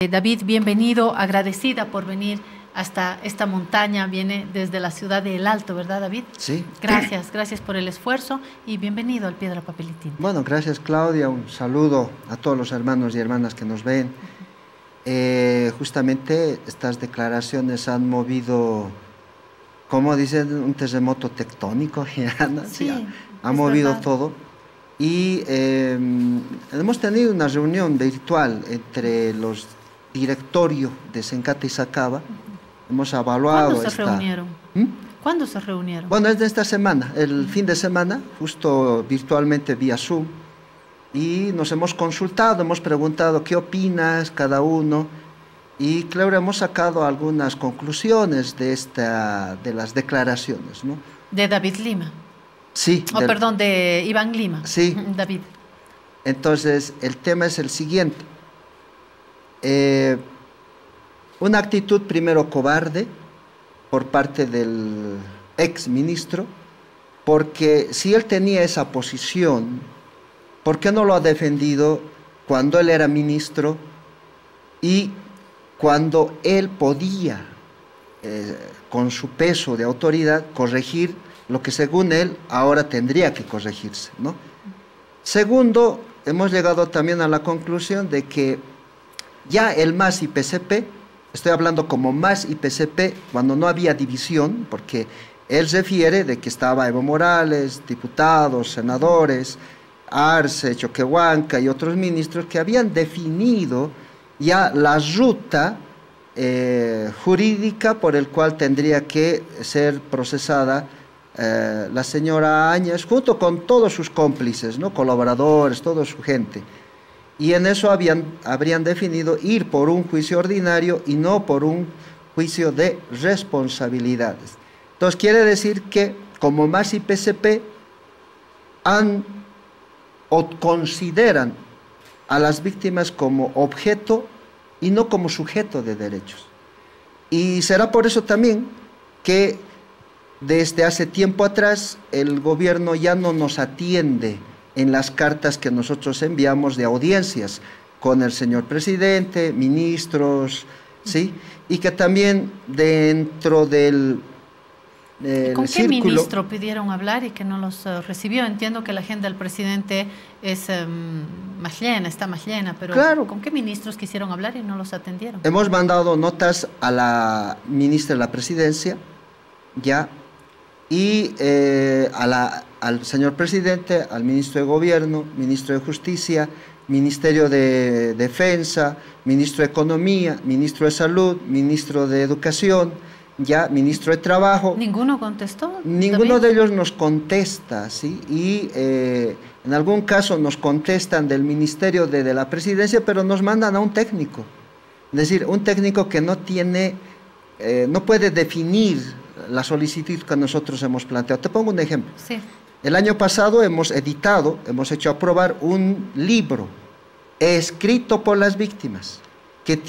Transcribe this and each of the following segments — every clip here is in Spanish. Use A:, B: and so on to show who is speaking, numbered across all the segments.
A: David, bienvenido, agradecida por venir hasta esta montaña, viene desde la ciudad de El Alto, ¿verdad, David?
B: Sí.
A: Gracias por el esfuerzo y bienvenido al Piedra, Papel y Tinta.
B: Bueno, gracias Claudia, un saludo a todos los hermanos y hermanas que nos ven. Justamente estas declaraciones han movido, como dicen, un terremoto tectónico, ya, ¿no?
A: Sí,
B: ha movido
A: verdad.
B: todo. Y hemos tenido una reunión virtual entre los directorios de Sencata y Sacaba. Hemos evaluado
A: ¿Cuándo se reunieron? ¿Cuándo se reunieron?
B: Bueno, es de esta semana, el fin de semana, justo virtualmente vía Zoom. Y nos hemos consultado, hemos preguntado qué opinas cada uno. Y claro, hemos sacado algunas conclusiones de las declaraciones, ¿no?
A: De David Lima.
B: Sí.
A: Perdón, de Iván Lima.
B: Sí.
A: David.
B: Entonces, el tema es el siguiente. Una actitud primero cobarde por parte del ex ministro, porque si él tenía esa posición, ¿por qué no lo ha defendido cuando él era ministro y cuando él podía, con su peso de autoridad, corregir lo que según él ahora tendría que corregirse, ¿no? Segundo, hemos llegado también a la conclusión de que ya el MAS y PCP, estoy hablando como MAS y PCP cuando no había división, porque él refiere de que estaba Evo Morales, diputados, senadores, Arce, Choquehuanca y otros ministros que habían definido ya la ruta jurídica por el cual tendría que ser procesada la señora Áñez, junto con todos sus cómplices, ¿no? Colaboradores, toda su gente. Y en eso habrían definido ir por un juicio ordinario y no por un juicio de responsabilidades. Entonces quiere decir que como MAS y PCP han o consideran a las víctimas como objeto y no como sujeto de derechos. Y será por eso también que desde hace tiempo atrás el gobierno ya no nos atiende en las cartas que nosotros enviamos de audiencias con el señor presidente, ministros, ¿sí? Y que también dentro del
A: ¿Con qué
B: círculo...
A: ministro pidieron hablar y que no los recibió? Entiendo que la agenda del presidente es más llena, está más llena, pero
B: Claro.
A: ¿con qué ministros quisieron hablar y no los atendieron?
B: Hemos mandado notas a la ministra de la Presidencia, ya, y al señor presidente, al ministro de Gobierno, ministro de Justicia, Ministerio de Defensa, ministro de Economía, ministro de Salud, ministro de Educación, ya, ministro de Trabajo.
A: ¿Ninguno contestó?
B: Ninguno
A: David?
B: de ellos nos contesta, ¿sí? Y en algún caso nos contestan del Ministerio de la Presidencia, pero nos mandan a un técnico. Es decir, un técnico que no tiene, no puede definir la solicitud que nosotros hemos planteado. Te pongo un ejemplo.
A: Sí.
B: El año pasado hemos hecho aprobar un libro escrito por las víctimas, que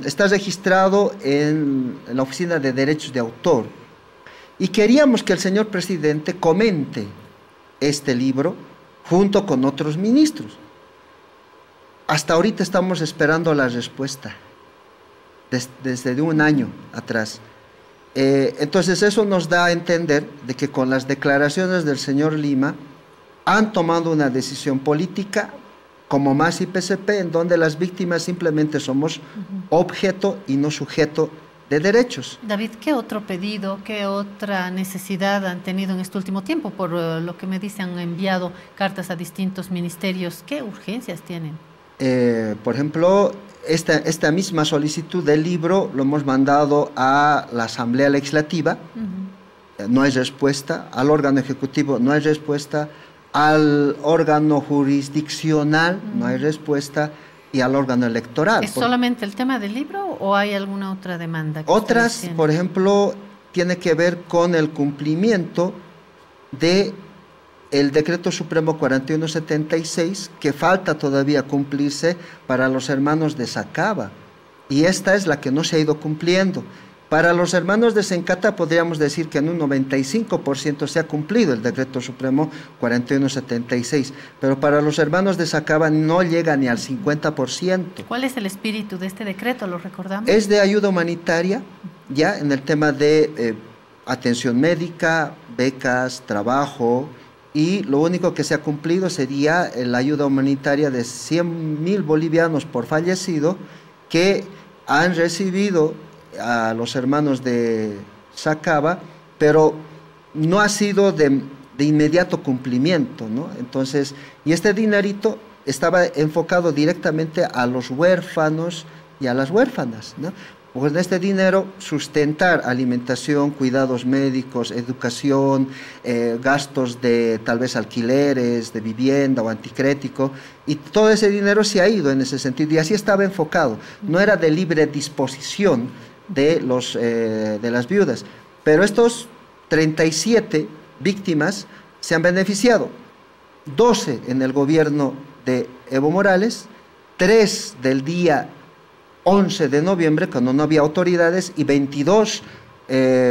B: está registrado en la Oficina de Derechos de Autor. Y queríamos que el señor presidente comente este libro junto con otros ministros. Hasta ahorita estamos esperando la respuesta, desde un año atrás. Entonces eso nos da a entender de que con las declaraciones del señor Lima han tomado una decisión política como MAS y PCP, en donde las víctimas simplemente somos objeto y no sujeto de derechos.
A: David, ¿qué otro pedido, qué otra necesidad han tenido en este último tiempo? Por lo que me dicen, han enviado cartas a distintos ministerios. ¿Qué urgencias tienen?
B: Por ejemplo, esta misma solicitud del libro lo hemos mandado a la Asamblea Legislativa, no hay respuesta, al órgano ejecutivo no hay respuesta, al órgano jurisdiccional no hay respuesta y al órgano electoral.
A: ¿Es solamente el tema del libro o hay alguna otra demanda?
B: Otras, por ejemplo, tiene que ver con el cumplimiento de el Decreto Supremo 4176, que falta todavía cumplirse para los hermanos de Sacaba. Y esta es la que no se ha ido cumpliendo. Para los hermanos de Sencata podríamos decir que en un 95% se ha cumplido el Decreto Supremo 4176, pero para los hermanos de Sacaba no llega ni al 50%.
A: ¿Cuál es el espíritu de este decreto? ¿Lo recordamos?
B: Es de ayuda humanitaria, ya en el tema de atención médica, becas, trabajo, y lo único que se ha cumplido sería la ayuda humanitaria de 100.000 bolivianos por fallecido que han recibido a los hermanos de Sacaba, pero no ha sido de inmediato cumplimiento, ¿no? Entonces, y este dinerito estaba enfocado directamente a los huérfanos y a las huérfanas, ¿no? Pues de este dinero sustentar alimentación, cuidados médicos, educación, gastos de tal vez alquileres, de vivienda o anticrético, y todo ese dinero se ha ido en ese sentido, y así estaba enfocado, no era de libre disposición de las viudas, pero estos 37 víctimas se han beneficiado, 12 en el gobierno de Evo Morales, 3 del día 11 de noviembre, cuando no había autoridades, y 22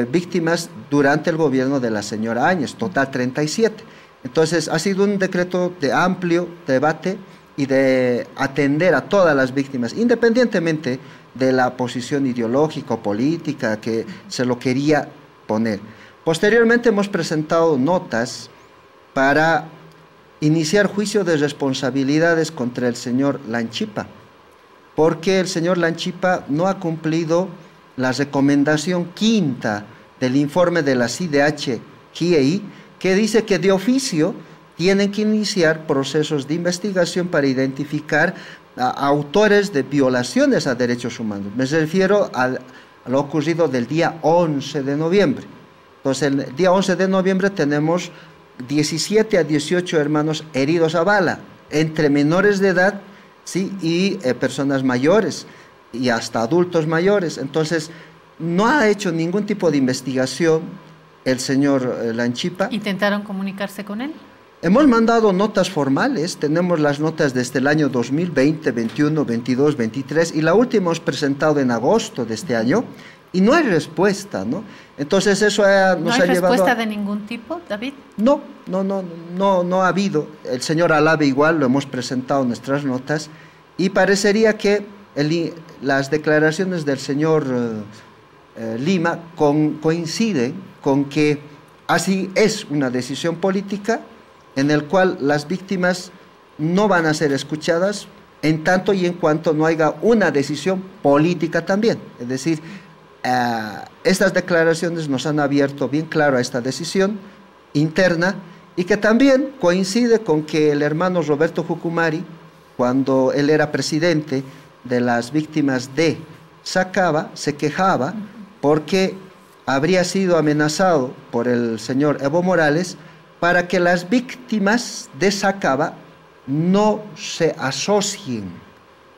B: víctimas durante el gobierno de la señora Áñez, total 37. Entonces, ha sido un decreto de amplio debate y de atender a todas las víctimas, independientemente de la posición ideológica o política que se lo quería poner. Posteriormente hemos presentado notas para iniciar juicio de responsabilidades contra el señor Lanchipa, porque el señor Lanchipa no ha cumplido la recomendación quinta del informe de la CIDH-GIEI, que dice que de oficio tienen que iniciar procesos de investigación para identificar a autores de violaciones a derechos humanos. Me refiero a lo ocurrido del día 11 de noviembre. Entonces, el día 11 de noviembre tenemos 17 a 18 hermanos heridos a bala, entre menores de edad, ¿sí? Y personas mayores y hasta adultos mayores. Entonces, no ha hecho ningún tipo de investigación el señor Lanchipa.
A: ¿Intentaron comunicarse con él?
B: Hemos mandado notas formales, tenemos las notas desde el año 2020, 21, 22, 23, y la última hemos presentado en agosto de este año, y no hay respuesta, ¿no? Entonces eso nos ha llevado... ¿No hay
A: respuesta de ningún tipo, David?
B: No ha habido. El señor Alave igual, lo hemos presentado en nuestras notas, y parecería que las declaraciones del señor Lima coinciden con que así es una decisión política en el cual las víctimas no van a ser escuchadas en tanto y en cuanto no haya una decisión política también. Es decir, estas declaraciones nos han abierto bien claro a esta decisión interna, y que también coincide con que el hermano Roberto Jucumari, cuando él era presidente de las víctimas de Sacaba, se quejaba porque habría sido amenazado por el señor Evo Morales para que las víctimas de Sacaba no se asocien,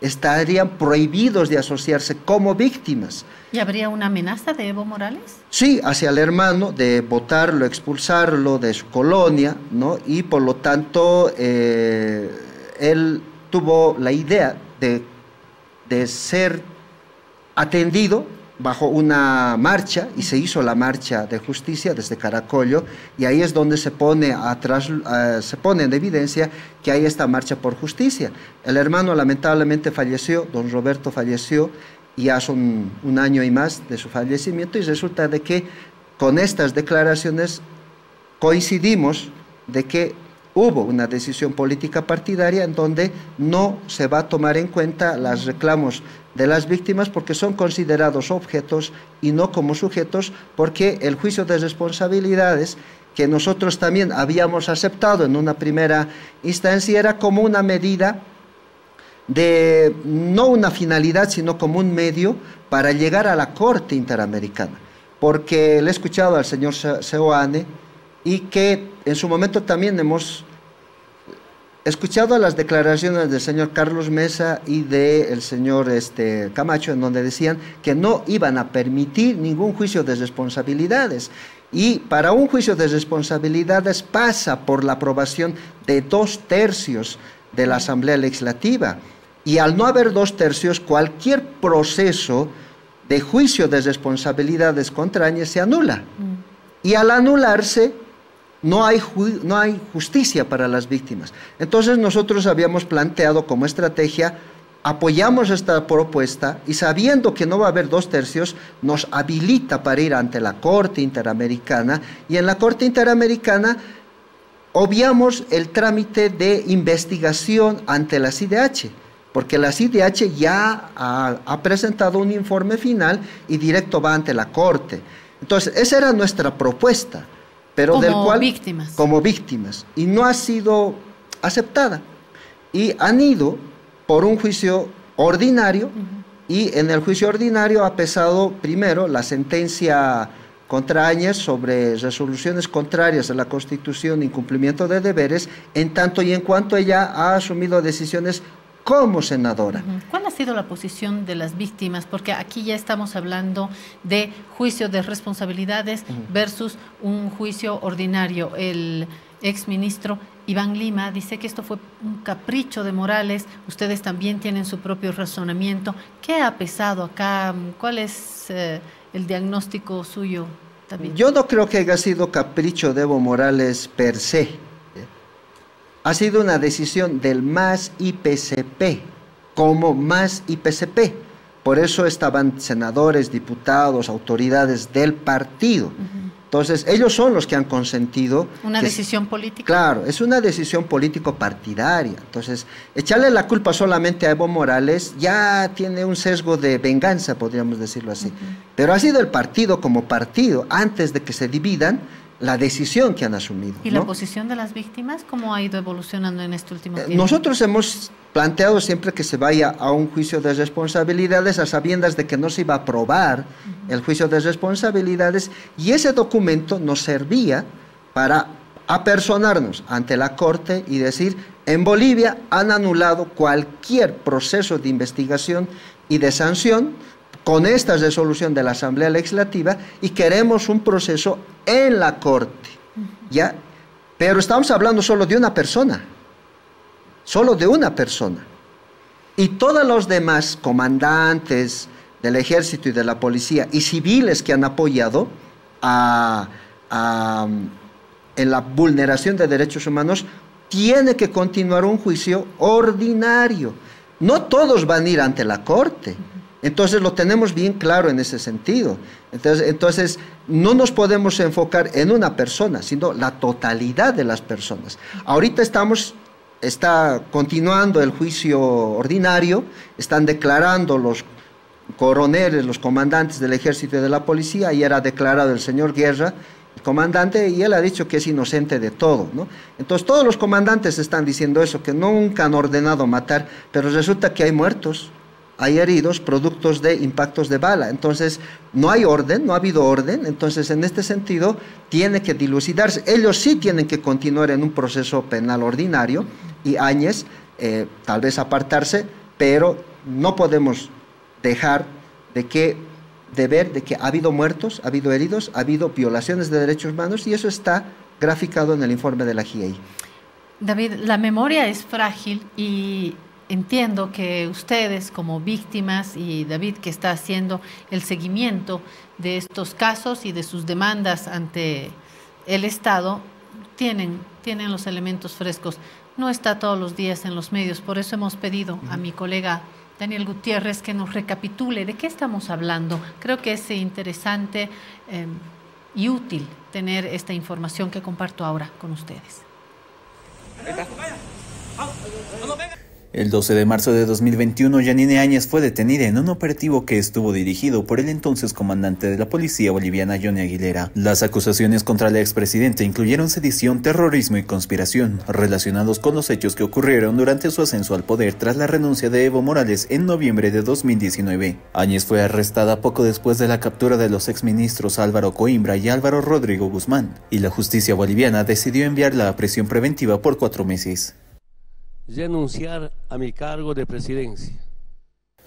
B: estarían prohibidos de asociarse como víctimas.
A: ¿Y habría una amenaza de Evo Morales?
B: Sí, hacia el hermano, de votarlo, expulsarlo de su colonia, ¿no? Y por lo tanto, él tuvo la idea de ser atendido bajo una marcha, y se hizo la marcha de justicia desde Caracollo, y ahí es donde se pone en evidencia que hay esta marcha por justicia. El hermano lamentablemente falleció, don Roberto falleció, y ya son un año y más de su fallecimiento, y resulta de que con estas declaraciones coincidimos de que hubo una decisión política partidaria en donde no se va a tomar en cuenta los reclamos de las víctimas, porque son considerados objetos y no como sujetos, porque el juicio de responsabilidades que nosotros también habíamos aceptado en una primera instancia era como una medida de, no una finalidad, sino como un medio para llegar a la Corte Interamericana, porque le he escuchado al señor Seoane, y que en su momento también hemos escuchado las declaraciones del señor Carlos Mesa y del señor Camacho, en donde decían que no iban a permitir ningún juicio de responsabilidades. Y para un juicio de responsabilidades pasa por la aprobación de 2/3 de la Asamblea Legislativa. Y al no haber 2/3, cualquier proceso de juicio de responsabilidades contra Áñez se anula. Y al anularse, no hay justicia para las víctimas. Entonces nosotros habíamos planteado como estrategia, apoyamos esta propuesta y sabiendo que no va a haber 2/3, nos habilita para ir ante la Corte Interamericana, y en la Corte Interamericana obviamos el trámite de investigación ante la CIDH, porque la CIDH ya ha presentado un informe final y directo va ante la Corte. Entonces, esa era nuestra propuesta, pero como víctimas, y no ha sido aceptada. Y han ido por un juicio ordinario, y en el juicio ordinario ha pesado primero la sentencia contra Áñez sobre resoluciones contrarias a la Constitución, incumplimiento de deberes, en tanto y en cuanto ella ha asumido decisiones como senadora.
A: ¿Cuál ha sido la posición de las víctimas? Porque aquí ya estamos hablando de juicio de responsabilidades versus un juicio ordinario. El exministro Iván Lima dice que esto fue un capricho de Morales. Ustedes también tienen su propio razonamiento. ¿Qué ha pesado acá? ¿Cuál es el diagnóstico suyo, David?
B: Yo no creo que haya sido capricho de Evo Morales per se. Ha sido una decisión del MAS IPCP, como MAS IPCP. Por eso estaban senadores, diputados, autoridades del partido. Entonces, ellos son los que han consentido.
A: ¿Una decisión política?
B: Claro, es una decisión político-partidaria. Entonces, echarle la culpa solamente a Evo Morales ya tiene un sesgo de venganza, podríamos decirlo así. Pero ha sido el partido como partido, antes de que se dividan, la decisión que han asumido.
A: ¿Y la posición de las víctimas cómo ha ido evolucionando en este último tiempo?
B: Nosotros hemos planteado siempre que se vaya a un juicio de responsabilidades a sabiendas de que no se iba a aprobar el juicio de responsabilidades, y ese documento nos servía para apersonarnos ante la Corte y decir, en Bolivia han anulado cualquier proceso de investigación y de sanción con esta resolución de la Asamblea Legislativa, y queremos un proceso en la Corte, ¿ya? Pero estamos hablando solo de una persona, y todos los demás comandantes del Ejército y de la Policía y civiles que han apoyado en la vulneración de derechos humanos, tiene que continuar un juicio ordinario. No todos van a ir ante la Corte. Entonces lo tenemos bien claro en ese sentido. Entonces no nos podemos enfocar en una persona, sino la totalidad de las personas. Ahorita está continuando el juicio ordinario, están declarando los coroneles, los comandantes del Ejército y de la Policía. Ayer ha declarado el señor Guerra, el comandante, y él ha dicho que es inocente de todo, ¿no? Entonces todos los comandantes están diciendo eso, que nunca han ordenado matar, pero resulta que hay muertos, hay heridos productos de impactos de bala. Entonces no hay orden, no ha habido orden. Entonces en este sentido tiene que dilucidarse. Ellos sí tienen que continuar en un proceso penal ordinario, y Áñez tal vez apartarse, pero no podemos dejar de ver de que ha habido muertos, ha habido heridos, ha habido violaciones de derechos humanos, y eso está graficado en el informe de la GIEI.
A: David, la memoria es frágil, y entiendo que ustedes como víctimas, y David que está haciendo el seguimiento de estos casos y de sus demandas ante el Estado, tienen los elementos frescos. No está todos los días en los medios, por eso hemos pedido a mi colega Daniel Gutiérrez que nos recapitule de qué estamos hablando. Creo que es interesante y útil tener esta información que comparto ahora con ustedes.
C: El 12 de marzo de 2021, Yanine Áñez fue detenida en un operativo que estuvo dirigido por el entonces comandante de la policía boliviana, Johnny Aguilera. Las acusaciones contra la expresidenta incluyeron sedición, terrorismo y conspiración, relacionados con los hechos que ocurrieron durante su ascenso al poder tras la renuncia de Evo Morales en noviembre de 2019. Áñez fue arrestada poco después de la captura de los exministros Álvaro Coimbra y Álvaro Rodrigo Guzmán, y la justicia boliviana decidió enviarla a prisión preventiva por 4 meses.
D: Renunciar a mi cargo de presidencia.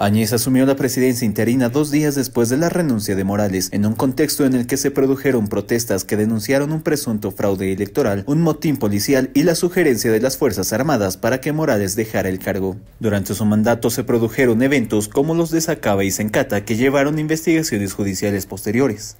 C: Áñez asumió la presidencia interina 2 días después de la renuncia de Morales, en un contexto en el que se produjeron protestas que denunciaron un presunto fraude electoral, un motín policial y la sugerencia de las Fuerzas Armadas para que Morales dejara el cargo. Durante su mandato se produjeron eventos como los de Sacaba y Sencata que llevaron investigaciones judiciales posteriores.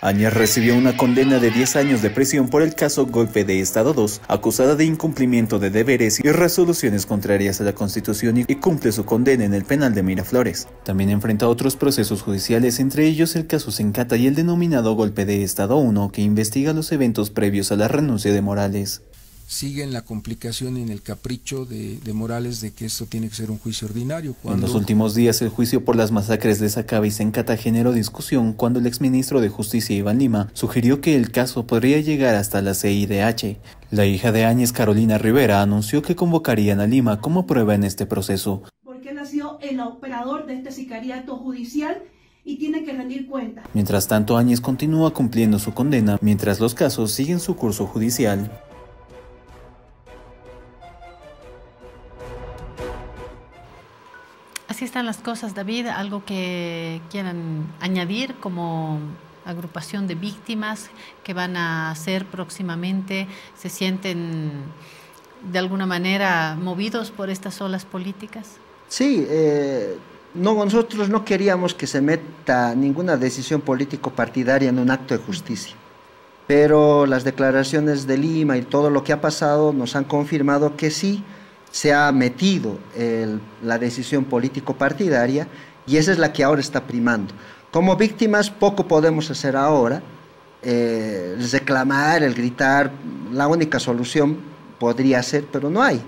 C: Áñez recibió una condena de 10 años de prisión por el caso Golpe de Estado 2, acusada de incumplimiento de deberes y resoluciones contrarias a la Constitución y cumple su condena en el penal de Miraflores. También enfrenta otros procesos judiciales, entre ellos el caso Sencata y el denominado Golpe de Estado 1, que investiga los eventos previos a la renuncia de Morales.
D: Siguen la complicación en el capricho de Morales de que esto tiene que ser un juicio ordinario.
C: En los últimos días, el juicio por las masacres de Sacaba y Sencata generó discusión cuando el exministro de Justicia, Iván Lima, sugirió que el caso podría llegar hasta la CIDH. La hija de Áñez, Carolina Rivera, anunció que convocarían a Lima como prueba en este proceso.
E: Porque él ha sido el operador de este sicariato judicial y tiene que rendir cuenta.
C: Mientras tanto, Áñez continúa cumpliendo su condena, mientras los casos siguen su curso judicial.
A: Así están las cosas, David. ¿Algo que quieran añadir como agrupación de víctimas que van a hacer próximamente? ¿Se sienten de alguna manera movidos por estas olas políticas?
B: Sí, nosotros no queríamos que se meta ninguna decisión político-partidaria en un acto de justicia, pero las declaraciones de Lima y todo lo que ha pasado nos han confirmado que sí se ha metido la decisión político-partidaria y esa es la que ahora está primando. Como víctimas poco podemos hacer ahora, el reclamar, el gritar, la única solución podría ser, pero no hay.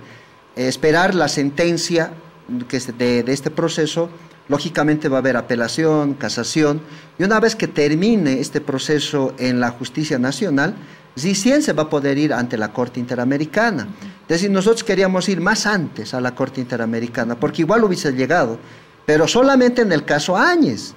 B: Esperar la sentencia de este proceso, lógicamente va a haber apelación, casación, y una vez que termine este proceso en la justicia nacional, recién se va a poder ir ante la Corte Interamericana. Es decir, nosotros queríamos ir más antes a la Corte Interamericana, porque igual hubiese llegado, pero solamente en el caso Áñez,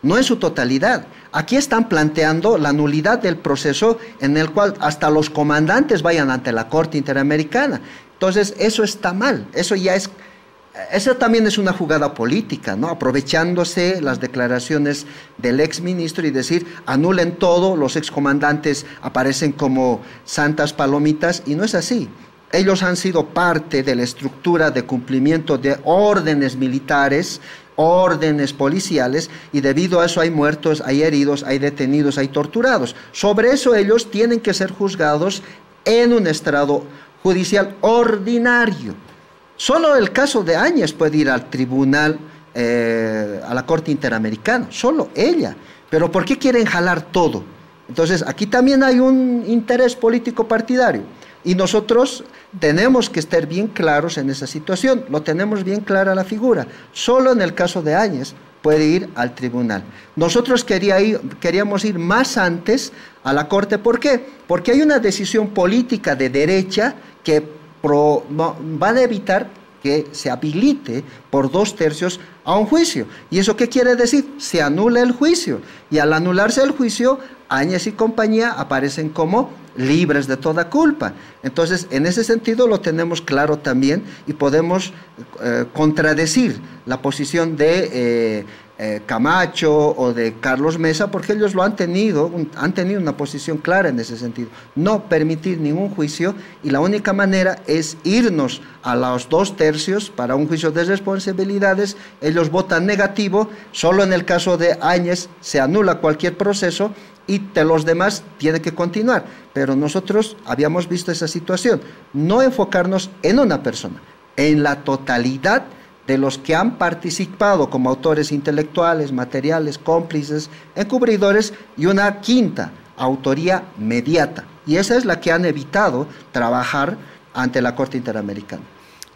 B: no en su totalidad. Aquí están planteando la nulidad del proceso en el cual hasta los comandantes vayan ante la Corte Interamericana. Entonces, eso está mal, eso también es una jugada política, ¿no? Aprovechándose las declaraciones del exministro y decir, anulen todo, los excomandantes aparecen como santas palomitas, y no es así. Ellos han sido parte de la estructura de cumplimiento de órdenes militares, órdenes policiales, y debido a eso hay muertos, hay heridos, hay detenidos, hay torturados. Sobre eso ellos tienen que ser juzgados en un estrado judicial ordinario. Solo el caso de Áñez puede ir al tribunal, a la Corte Interamericana, solo ella. Pero ¿por qué quieren jalar todo? Entonces, aquí también hay un interés político partidario. Y nosotros tenemos que estar bien claros en esa situación, lo tenemos bien clara la figura. Solo en el caso de Áñez puede ir al tribunal. Nosotros queríamos ir más antes a la Corte. ¿Por qué? Porque hay una decisión política de derecha que van a evitar que se habilite por 2/3 a un juicio. ¿Y eso qué quiere decir? Se anula el juicio. Y al anularse el juicio, Áñez y compañía aparecen como libres de toda culpa. Entonces, en ese sentido lo tenemos claro también y podemos contradecir la posición de Camacho o de Carlos Mesa, porque ellos han tenido una posición clara en ese sentido. No permitir ningún juicio, y la única manera es irnos a los 2/3 para un juicio de responsabilidades. Ellos votan negativo, solo en el caso de Áñez se anula cualquier proceso y de los demás tiene que continuar. Pero nosotros habíamos visto esa situación, no enfocarnos en una persona, en la totalidad de los que han participado como autores intelectuales, materiales, cómplices, encubridores, y una quinta, autoría mediata. Y esa es la que han evitado trabajar ante la Corte Interamericana.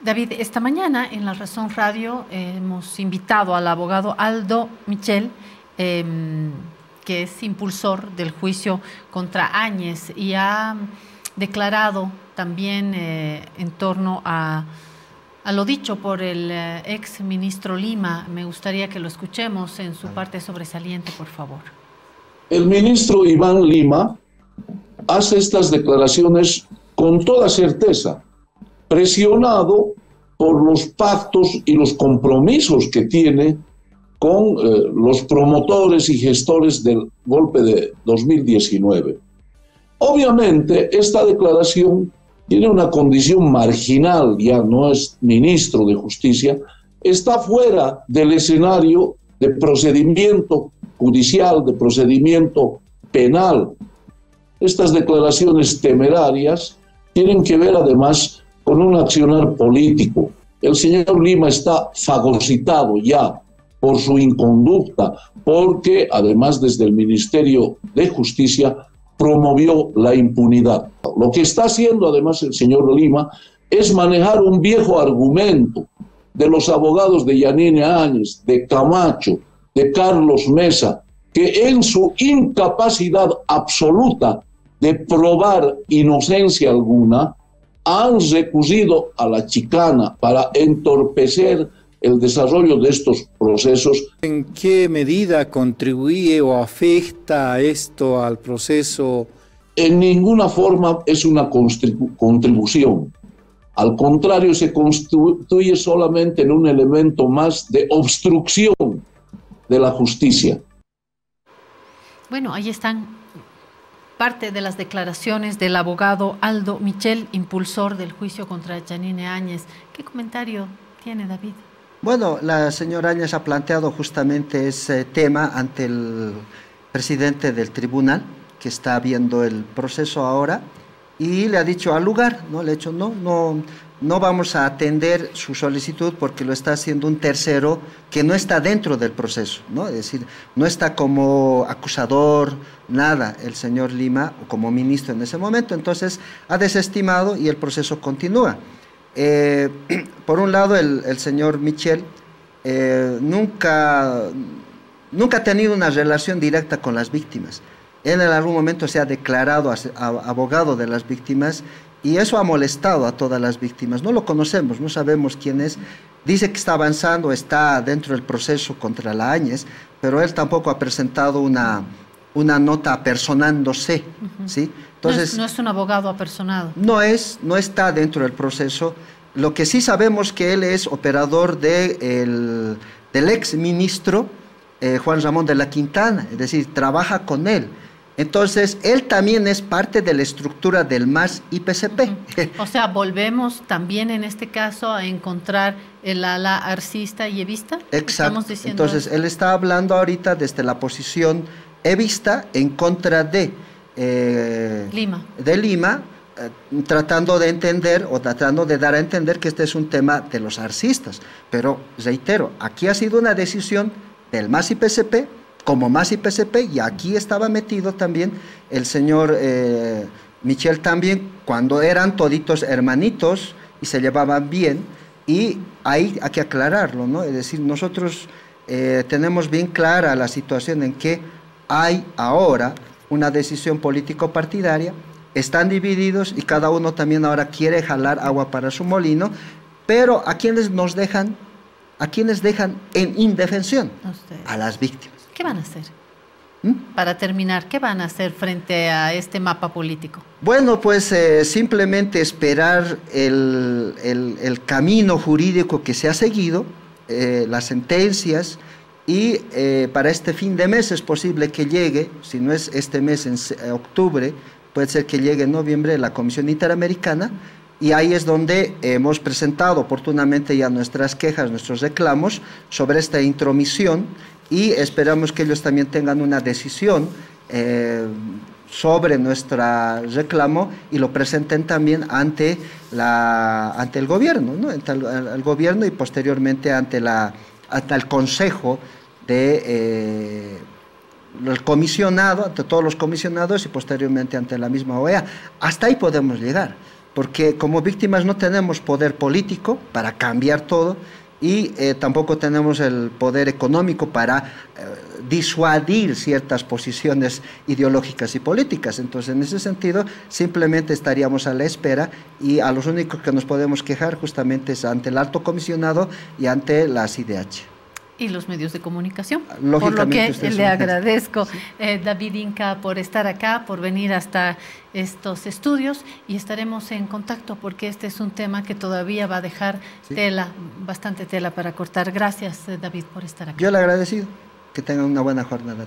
A: David, esta mañana en La Razón Radio hemos invitado al abogado Aldo Michel, que es impulsor del juicio contra Áñez, y ha declarado también en torno a lo dicho por el ex ministro Lima. Me gustaría que lo escuchemos en su parte sobresaliente, por favor.
F: El ministro Iván Lima hace estas declaraciones con toda certeza, presionado por los pactos y los compromisos que tiene con los promotores y gestores del golpe de 2019. Obviamente, esta declaración tiene una condición marginal, ya no es ministro de Justicia, está fuera del escenario de procedimiento judicial, de procedimiento penal. Estas declaraciones temerarias tienen que ver además con un accionar político. El señor Lima está fagocitado ya por su inconducta, porque además desde el Ministerio de Justicia promovió la impunidad. Lo que está haciendo además el señor Lima es manejar un viejo argumento de los abogados de Yanine Áñez, de Camacho, de Carlos Mesa, que en su incapacidad absoluta de probar inocencia alguna, han recurrido a la chicana para entorpecer el desarrollo de estos procesos.
G: ¿En qué medida contribuye o afecta esto al proceso?
F: En ninguna forma es una contribución. Al contrario, se constituye solamente en un elemento más de obstrucción de la justicia.
A: Bueno, ahí están parte de las declaraciones del abogado Aldo Michel, impulsor del juicio contra Yanine Áñez. ¿Qué comentario tiene, David?
B: Bueno, la señora Áñez ha planteado justamente ese tema ante el presidente del tribunal, que está viendo el proceso ahora, y le ha dicho al lugar, ¿no? Le ha dicho, no vamos a atender su solicitud porque lo está haciendo un tercero que no está dentro del proceso, ¿no? Es decir, no está como acusador, nada, el señor Lima, o como ministro en ese momento. Entonces ha desestimado y el proceso continúa. Por un lado, el señor Michel nunca ha tenido una relación directa con las víctimas. Él en algún momento se ha declarado abogado de las víctimas y eso ha molestado a todas las víctimas. No lo conocemos, no sabemos quién es. Dice que está avanzando, está dentro del proceso contra la Áñez, pero él tampoco ha presentado una nota apersonándose, ¿sí? Entonces,
A: no es un abogado apersonado.
B: No está dentro del proceso. Lo que sí sabemos que él es operador del ex ministro Juan Ramón de la Quintana, es decir, trabaja con él. Entonces, él también es parte de la estructura del MAS y PCP.
A: O sea, volvemos también en este caso a encontrar el ala arcista y evista.
B: Exacto. Entonces, él está hablando ahorita desde la posición evista en contra de Lima, tratando de entender o tratando de dar a entender que este es un tema de los arcistas. Pero, reitero, aquí ha sido una decisión del MAS y PCP, como MAS y PCP, y aquí estaba metido también el señor Michel también, cuando eran toditos hermanitos y se llevaban bien, y ahí hay que aclararlo, ¿no? Es decir, nosotros tenemos bien clara la situación en que hay ahora una decisión político-partidaria, están divididos y cada uno también ahora quiere jalar agua para su molino, pero ¿a quiénes nos dejan? ¿A quiénes dejan en indefensión? A las víctimas.
A: ¿Qué van a hacer? Para terminar, ¿qué van a hacer frente a este mapa político?
B: Bueno, pues simplemente esperar el camino jurídico que se ha seguido, las sentencias, y para este fin de mes es posible que llegue, si no es este mes en octubre, puede ser que llegue en noviembre la Comisión Interamericana, y ahí es donde hemos presentado oportunamente ya nuestras quejas, nuestros reclamos sobre esta intromisión, y esperamos que ellos también tengan una decisión sobre nuestro reclamo y lo presenten también ante el gobierno, ¿no? Ante el gobierno y posteriormente ante el Consejo el comisionado, ante todos los comisionados y posteriormente ante la misma OEA. Hasta ahí podemos llegar, porque como víctimas no tenemos poder político para cambiar todo y tampoco tenemos el poder económico para disuadir ciertas posiciones ideológicas y políticas. Entonces, en ese sentido, simplemente estaríamos a la espera y a los únicos que nos podemos quejar justamente es ante el alto comisionado y ante la CIDH.
A: y los medios de comunicación.
B: Lógicamente,
A: por lo que
B: usted es
A: le
B: un
A: agradezco, David Inca, por estar acá, por venir hasta estos estudios, y estaremos en contacto porque este es un tema que todavía va a dejar bastante tela para cortar. Gracias, David, por estar acá.
B: Yo le agradecido. Que tengan una buena jornada.